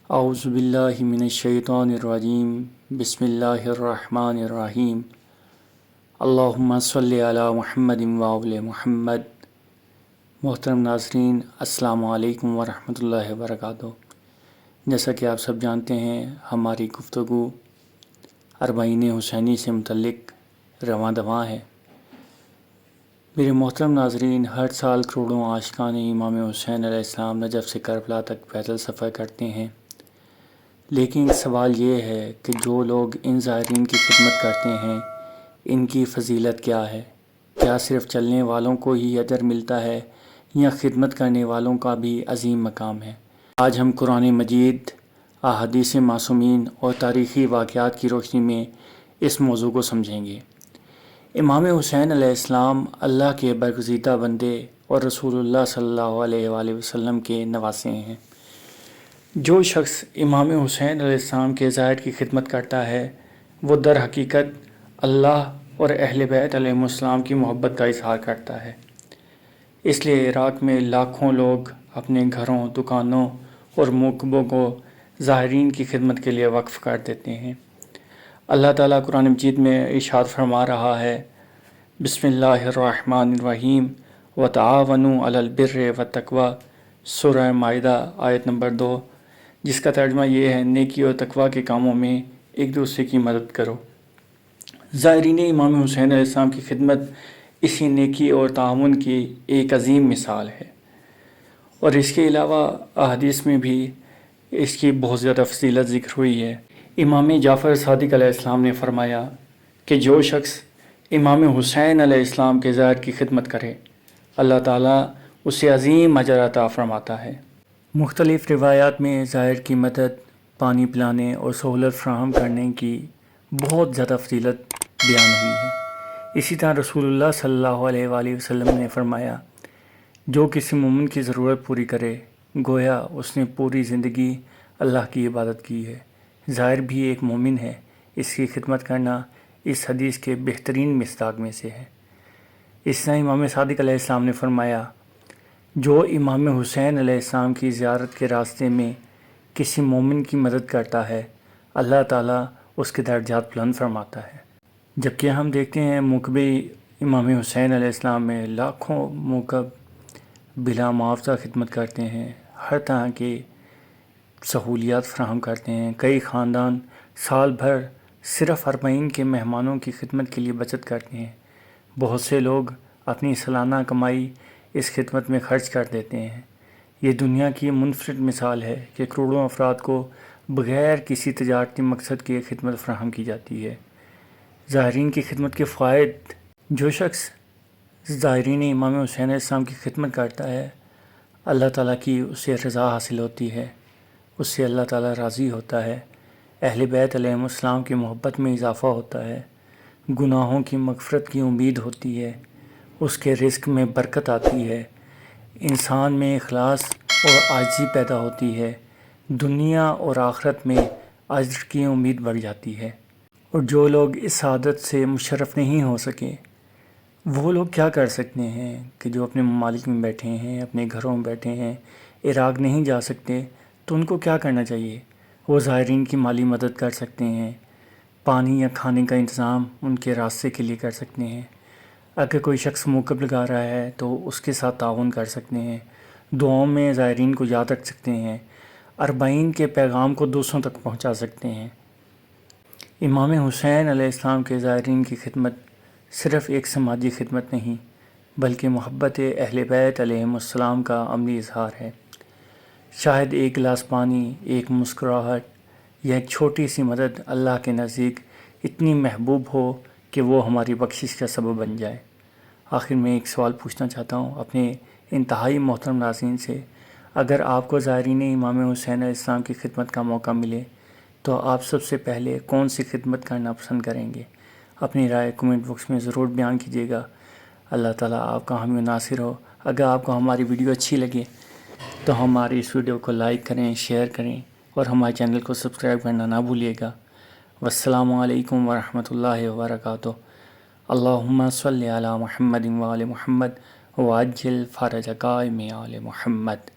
اعوذ باللہ من الشیطان الرجیم بسم اللہ الرحمن الرحیم اللہم صلی علی محمد وآل محمد۔ محترم ناظرین، السلام علیکم ورحمۃ اللہ وبرکاتہ۔ جیسا کہ آپ سب جانتے ہیں، ہماری گفتگو اربعین حسینی سے متعلق رواں دواں ہے۔ میرے محترم ناظرین، ہر سال کروڑوں عاشقان امام حسین علیہ السلام نجف سے کربلا تک پیدل سفر کرتے ہیں، لیکن سوال یہ ہے کہ جو لوگ ان زائرین کی خدمت کرتے ہیں، ان کی فضیلت کیا ہے؟ کیا صرف چلنے والوں کو ہی اجر ملتا ہے یا خدمت کرنے والوں کا بھی عظیم مقام ہے؟ آج ہم قرآن مجید، احادیث معصومین اور تاریخی واقعات کی روشنی میں اس موضوع کو سمجھیں گے۔ امام حسین علیہ السلام اللہ کے برگزیدہ بندے اور رسول اللہ صلی اللہ علیہ وآلہ وسلم کے نواسے ہیں۔ جو شخص امام حسین علیہ السلام کے ظاہر کی خدمت کرتا ہے، وہ در حقیقت اللہ اور اہل بیت علیہ السلام کی محبت کا اظہار کرتا ہے۔ اس لیے عراق میں لاکھوں لوگ اپنے گھروں، دکانوں اور موکبوں کو ظاہرین کی خدمت کے لیے وقف کر دیتے ہیں۔ اللہ تعالیٰ قرآن مجید میں ارشاد فرما رہا ہے، بسم اللہ الرحمن الرحیم وتعاونوا علی البر والتقوی، سورہ مائدہ آیت نمبر 2، جس کا ترجمہ یہ ہے، نیکی اور تقوی کے کاموں میں ایک دوسرے کی مدد کرو۔ زائرین امام حسین علیہ السلام کی خدمت اسی نیکی اور تعاون کی ایک عظیم مثال ہے، اور اس کے علاوہ احادیث میں بھی اس کی بہت زیادہ فضیلت ذکر ہوئی ہے۔ امام جعفر صادق علیہ السلام نے فرمایا کہ جو شخص امام حسین علیہ السلام کے ظاہر کی خدمت کرے، اللہ تعالیٰ اسے عظیم اجر عطا فرماتا ہے۔ مختلف روایات میں ظاہر کی مدد، پانی پلانے اور سہولت فراہم کرنے کی بہت زیادہ فضیلت بیان ہوئی ہے۔ اسی طرح رسول اللہ صلی اللہ علیہ وآلہ وسلم نے فرمایا، جو کسی مومن کی ضرورت پوری کرے، گویا اس نے پوری زندگی اللہ کی عبادت کی ہے۔ ظاہر بھی ایک مومن ہے، اس کی خدمت کرنا اس حدیث کے بہترین مصداق میں سے ہے۔ اس طرح امام صادق علیہ السلام نے فرمایا، جو امام حسین علیہ السلام کی زیارت کے راستے میں کسی مومن کی مدد کرتا ہے، اللہ تعالیٰ اس کے درجات بلند فرماتا ہے۔ جبکہ ہم دیکھتے ہیں موکب امام حسین علیہ السلام میں لاکھوں موکب بلا معاوضہ خدمت کرتے ہیں، ہر طرح کی سہولیات فراہم کرتے ہیں۔ کئی خاندان سال بھر صرف اربعین کے مہمانوں کی خدمت کے لیے بچت کرتے ہیں۔ بہت سے لوگ اپنی سالانہ کمائی اس خدمت میں خرچ کر دیتے ہیں۔ یہ دنیا کی منفرد مثال ہے کہ کروڑوں افراد کو بغیر کسی تجارتی مقصد کے خدمت فراہم کی جاتی ہے۔ زائرین کی خدمت کے فوائد: جو شخص زائرین امام حسین علیہ السلام کی خدمت کرتا ہے، اللہ تعالیٰ کی اسے رضا حاصل ہوتی ہے، اس سے اللہ تعالیٰ راضی ہوتا ہے، اہل بیت علیہ السلام کی محبت میں اضافہ ہوتا ہے، گناہوں کی مغفرت کی امید ہوتی ہے، اس کے رزق میں برکت آتی ہے، انسان میں اخلاص اور عاجزی پیدا ہوتی ہے، دنیا اور آخرت میں اجر کی امید بڑھ جاتی ہے۔ اور جو لوگ اس سعادت سے مشرف نہیں ہو سکے، وہ لوگ کیا کر سکتے ہیں کہ جو اپنے ممالک میں بیٹھے ہیں، اپنے گھروں میں بیٹھے ہیں، عراق نہیں جا سکتے، تو ان کو کیا کرنا چاہیے؟ وہ زائرین کی مالی مدد کر سکتے ہیں، پانی یا کھانے کا انتظام ان کے راستے کے لیے کر سکتے ہیں۔ اگر کوئی شخص موکب لگا رہا ہے تو اس کے ساتھ تعاون کر سکتے ہیں، دعاؤں میں زائرین کو یاد رکھ سکتے ہیں، اربعین کے پیغام کو دوسروں تک پہنچا سکتے ہیں۔ امام حسین علیہ السلام کے زائرین کی خدمت صرف ایک سماجی خدمت نہیں، بلکہ محبت اہل بیت علیہ السلام کا عملی اظہار ہے۔ شاید ایک گلاس پانی، ایک مسکراہٹ یا ایک چھوٹی سی مدد اللہ کے نزدیک اتنی محبوب ہو کہ وہ ہماری بخشش کا سبب بن جائے۔ آخر میں ایک سوال پوچھنا چاہتا ہوں اپنے انتہائی محترم ناظرین سے، اگر آپ کو زائرین امام حسین علیہ السلام کی خدمت کا موقع ملے تو آپ سب سے پہلے کون سی خدمت کرنا پسند کریں گے؟ اپنی رائے کمنٹ باکس میں ضرور بیان کیجیے گا۔ اللہ تعالیٰ آپ کا حامی و ناصر ہو۔ اگر آپ کو ہماری ویڈیو اچھی لگے تو ہماری اس ویڈیو کو لائک کریں، شیئر کریں اور ہمارے چینل کو سبسکرائب کرنا نہ بھولیے گا۔ والسلام علیکم ورحمۃ اللہ وبرکاتہ۔ اللہم صلی علی محمد وآل محمد وعجل فرج قائم آل محمد۔